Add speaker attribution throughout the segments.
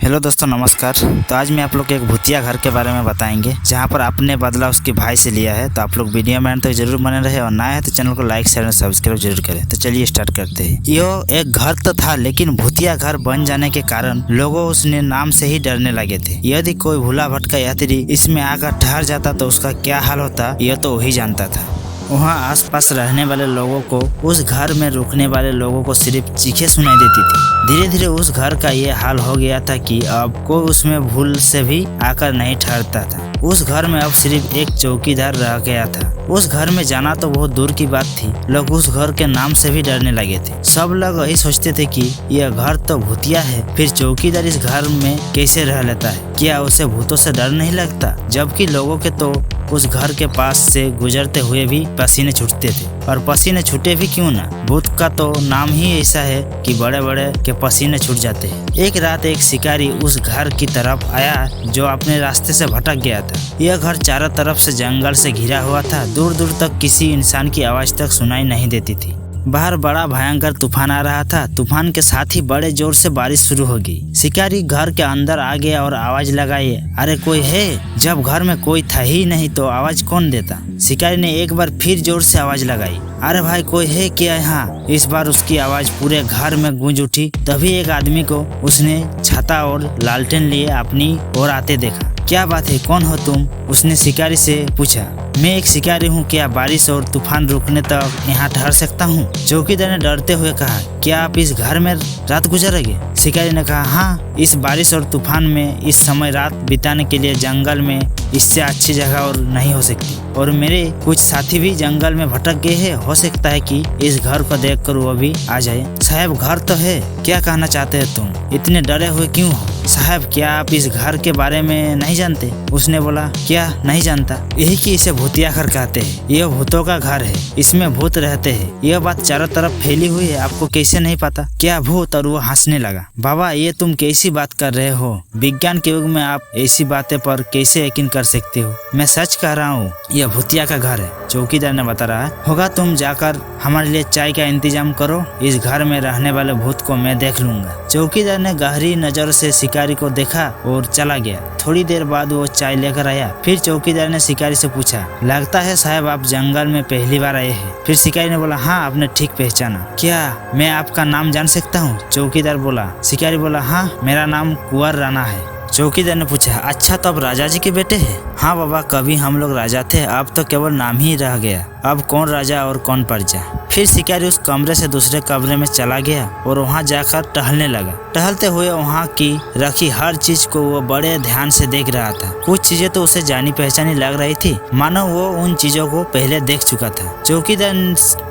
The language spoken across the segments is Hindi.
Speaker 1: हेलो दोस्तों, नमस्कार। तो आज मैं आप लोग को एक भूतिया घर के बारे में बताएंगे जहां पर आपने बदला उसके भाई से लिया है। तो आप लोग वीडियो में तो जरूर बने रहे और नया है तो चैनल को लाइक शेयर और सब्सक्राइब जरूर करें। तो चलिए स्टार्ट करते हैं। यह एक घर तो था, लेकिन भूतिया घर बन जाने के कारण लोगों उसने नाम से ही डरने लगे थे। यदि कोई भूला भटका यात्री इसमें आकर ठहर जाता तो उसका क्या हाल होता यह तो वही जानता था। वहाँ आसपास रहने वाले लोगों को, उस घर में रुकने वाले लोगों को सिर्फ चीखें सुनाई देती थी। धीरे धीरे उस घर का ये हाल हो गया था कि अब कोई उसमें भूल से भी आकर नहीं ठहरता था। उस घर में अब सिर्फ एक चौकीदार रह गया था। उस घर में जाना तो बहुत दूर की बात थी, लोग उस घर के नाम से भी डरने लगे थे। सब लोग यही सोचते थे कि यह घर तो भूतिया है, फिर चौकीदार इस घर में कैसे रह लेता है, क्या उसे भूतों से डर नहीं लगता। जबकि लोगों के तो उस घर के पास से गुजरते हुए भी पसीने छूटते थे, और पसीने छूटे भी क्यों ना, भूत का तो नाम ही ऐसा है कि बड़े बड़े के पसीने छूट जाते हैं। एक रात एक शिकारी उस घर की तरफ आया जो अपने रास्ते से भटक गया था। यह घर चारों तरफ से जंगल से घिरा हुआ था, दूर दूर तक किसी इंसान की आवाज तक सुनाई नहीं देती थी। बाहर बड़ा भयंकर तूफान आ रहा था। तूफान के साथ ही बड़े जोर से बारिश शुरू हो गई। शिकारी घर के अंदर आ गया और आवाज लगाई, अरे कोई है। जब घर में कोई था ही नहीं तो आवाज कौन देता। शिकारी ने एक बार फिर जोर से आवाज लगाई, अरे भाई कोई है क्या यहाँ। इस बार उसकी आवाज पूरे घर में गूंज उठी। तभी एक आदमी को उसने छाता और लालटेन लिए अपनी ओर आते देखा। क्या बात है, कौन हो तुम? उसने शिकारी से पूछा। मैं एक शिकारी हूँ, क्या बारिश और तूफान रुकने तक यहाँ ठहर सकता हूँ? चौकीदार ने डरते हुए कहा, क्या आप इस घर में रात गुजारोगे? शिकारी ने कहा, हाँ, इस बारिश और तूफान में इस समय रात बिताने के लिए जंगल में इससे अच्छी जगह और नहीं हो सकती। और मेरे कुछ साथी भी जंगल में भटक गए हैं, हो सकता है कि इस घर को देखकर वो भी आ जाए। साहब घर तो है, क्या कहना चाहते हैं तुम? इतने डरे हुए क्यों हो? साहब क्या आप इस घर के बारे में नहीं जानते? उसने बोला, क्या नहीं जानता? यही कि इसे भूतिया घर कहते हैं। यह भूतों का घर है, इसमें भूत रहते हैं। यह बात चारों तरफ फैली हुई है, आपको कैसे नहीं पता? क्या भूत? और वो हंसने लगा। बाबा ये तुम कैसी बात कर रहे हो? विज्ञान के युग में आप ऐसी बातें पर कैसे यकीन कर सकते हो? मैं सच कह रहा हूँ, यह भूतिया का घर है। चौकीदार ने बता रहा होगा, तुम जाकर हमारे लिए चाय का इंतजाम करो, इस घर में रहने वाले भूत को मैं देख लूंगा। चौकीदार ने गहरी नजर से शिकारी को देखा और चला गया। थोड़ी देर बाद वो चाय लेकर आया। फिर चौकीदार ने शिकारी से पूछा, लगता है साहब आप जंगल में पहली बार आए हैं? फिर शिकारी ने बोला, हाँ, आपने ठीक पहचाना। क्या मैं आपका नाम जान सकता हूँ? चौकीदार बोला। शिकारी बोला, हाँ, मेरा नाम कुंवर राणा है। चौकीदार ने पूछा, अच्छा तो अब राजा जी के बेटे हैं? हाँ बाबा, कभी हम लोग राजा थे, अब तो केवल नाम ही रह गया। अब कौन राजा और कौन प्रजा। फिर शिकारी उस कमरे से दूसरे कमरे में चला गया और वहाँ जाकर टहलने लगा। टहलते हुए वहाँ की रखी हर चीज को वो बड़े ध्यान से देख रहा था। कुछ चीजें तो उसे जानी पहचानी लग रही थी, मानो वो उन चीजों को पहले देख चुका था। चौकीदार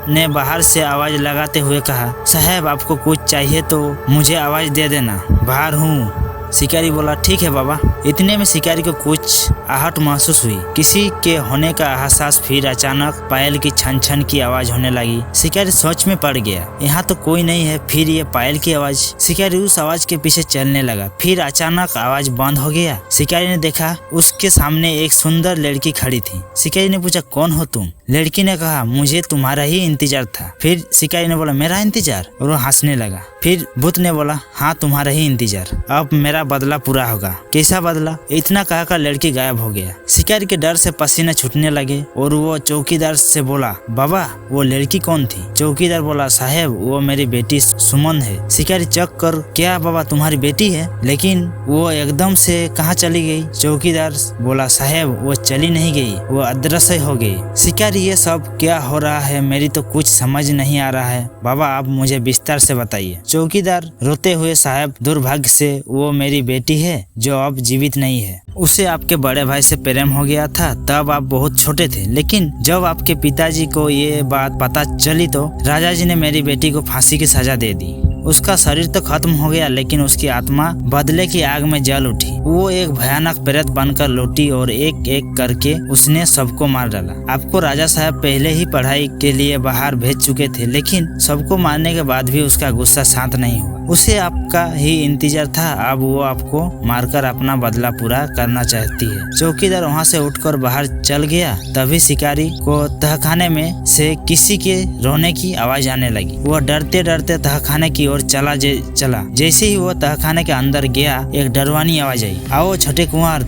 Speaker 1: ने बाहर से आवाज लगाते हुए कहा, साहब आपको कुछ चाहिए तो मुझे आवाज दे देना, बाहर हूँ। शिकारी बोला, ठीक है बाबा। इतने में शिकारी को कुछ आहट महसूस हुई, किसी के होने का एहसास। फिर अचानक पायल की छन छन की आवाज होने लगी। शिकारी सोच में पड़ गया, यहाँ तो कोई नहीं है, फिर ये पायल की आवाज। शिकारी उस आवाज के पीछे चलने लगा। फिर अचानक आवाज बंद हो गया। शिकारी ने देखा उसके सामने एक सुंदर लड़की खड़ी थी। शिकारी ने पूछा, कौन हो तुम? लड़की ने कहा, मुझे तुम्हारा ही इंतजार था। फिर शिकारी ने बोला, मेरा इंतजार? और वो हंसने लगा। फिर भूत ने बोला, हाँ, तुम्हारा ही इंतजार, अब मेरा बदला पूरा होगा। कैसा बदला? इतना कहकर लड़की गायब हो गया। शिकारी के डर से पसीने छूटने लगे और वो चौकीदार से बोला, बाबा वो लड़की कौन थी? चौकीदार बोला, साहब वो मेरी बेटी सुमन है। शिकारी चक कर, क्या बाबा तुम्हारी बेटी है? लेकिन वो एकदम से कहाँ चली गई? चौकीदार बोला, साहब वो चली नहीं गई, वो अदृश्य हो गई। शिकारी, ये सब क्या हो रहा है? मेरी तो कुछ समझ नहीं आ रहा है, बाबा आप मुझे विस्तार से बताइए। चौकीदार रोते हुए, साहब दुर्भाग्य से वो मेरी बेटी है जो अब जीवित नहीं है। उसे आपके बड़े भाई से प्रेम हो गया था, तब आप बहुत छोटे थे। लेकिन जब आपके पिताजी को ये बात पता चली तो राजा जी ने मेरी बेटी को फांसी की सजा दे दी। उसका शरीर तो खत्म हो गया, लेकिन उसकी आत्मा बदले की आग में जल उठी। वो एक भयानक प्रेत बनकर लौटी और एक एक करके उसने सबको मार डाला। आपको राजा साहब पहले ही पढ़ाई के लिए बाहर भेज चुके थे, लेकिन सबको मारने के बाद भी उसका गुस्सा शांत नहीं हुआ। उसे आपका ही इंतजार था, अब वो आपको मारकर अपना बदला पूरा करना चाहती है। चौकीदार वहाँ से उठकर बाहर चल गया। तभी शिकारी को तहखाने में से किसी के रोने की आवाज आने लगी। वो डरते डरते तहखाने की ओर और चला जैसे ही वो तहखाने के अंदर गया, एक डरवानी आवाज आई, आओ छोटे कुंवर,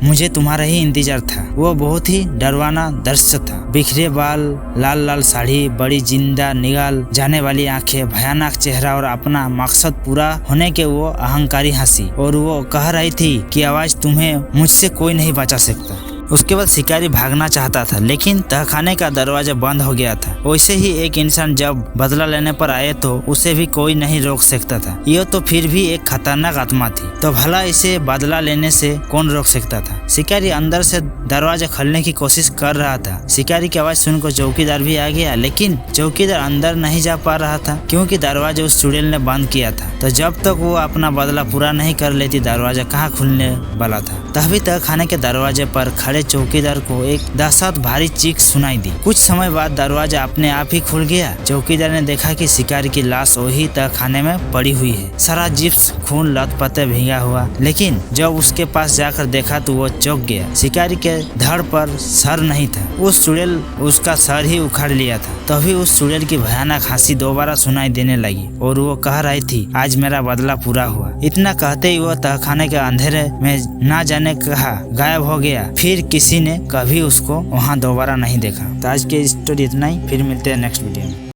Speaker 1: मुझे तुम्हारा ही इंतजार था। वो बहुत ही डरवाना दृश्य था। बिखरे बाल, लाल लाल साड़ी, बड़ी जिंदा निगाल जाने वाली आंखें, भयानक चेहरा और अपना मकसद पूरा होने के वो अहंकारी हंसी, और वो कह रही थी कि आवाज तुम्हें मुझसे कोई नहीं बचा सकता। उसके बाद शिकारी भागना चाहता था, लेकिन तहखाने का दरवाजा बंद हो गया था। वैसे ही एक इंसान जब बदला लेने पर आए तो उसे भी कोई नहीं रोक सकता था। यह तो फिर भी एक खतरनाक आत्मा थी, तो भला इसे बदला लेने से कौन रोक सकता था। शिकारी अंदर से दरवाजा खोलने की कोशिश कर रहा था। शिकारी की आवाज सुनकर चौकीदार भी आ गया, लेकिन चौकीदार अंदर नहीं जा पा रहा था क्योंकि दरवाजा उस चुड़ैल ने बंद किया था। तो जब तक वो अपना बदला पूरा नहीं कर लेती, दरवाजा कहाँ खुलने वाला था। तभी तहखाने के दरवाजे पर खड़े चौकीदार को एक दहशत भारी चीख सुनाई दी। कुछ समय बाद दरवाजा अपने आप ही खुल गया। चौकीदार ने देखा कि शिकारी की लाश वही तहखाने में पड़ी हुई है, सारा जिप्स खून लथपथ भीगा हुआ। लेकिन जब उसके पास जाकर देखा तो वो चौंक गया। शिकारी के धड़ पर सर नहीं था, उस चुड़ैल उसका सर ही उखाड़ लिया था। तभी उस चुड़ैल की भयानक हंसी दोबारा सुनाई देने लगी और वो कह रही थी, आज मेरा बदला पूरा हुआ। इतना कहते ही वो तहखाने के अंधेरे में ना जाने कहा गायब हो गया। फिर किसी ने कभी उसको वहां दोबारा नहीं देखा। तो आज की स्टोरी इतना ही, फिर मिलते हैं नेक्स्ट वीडियो में।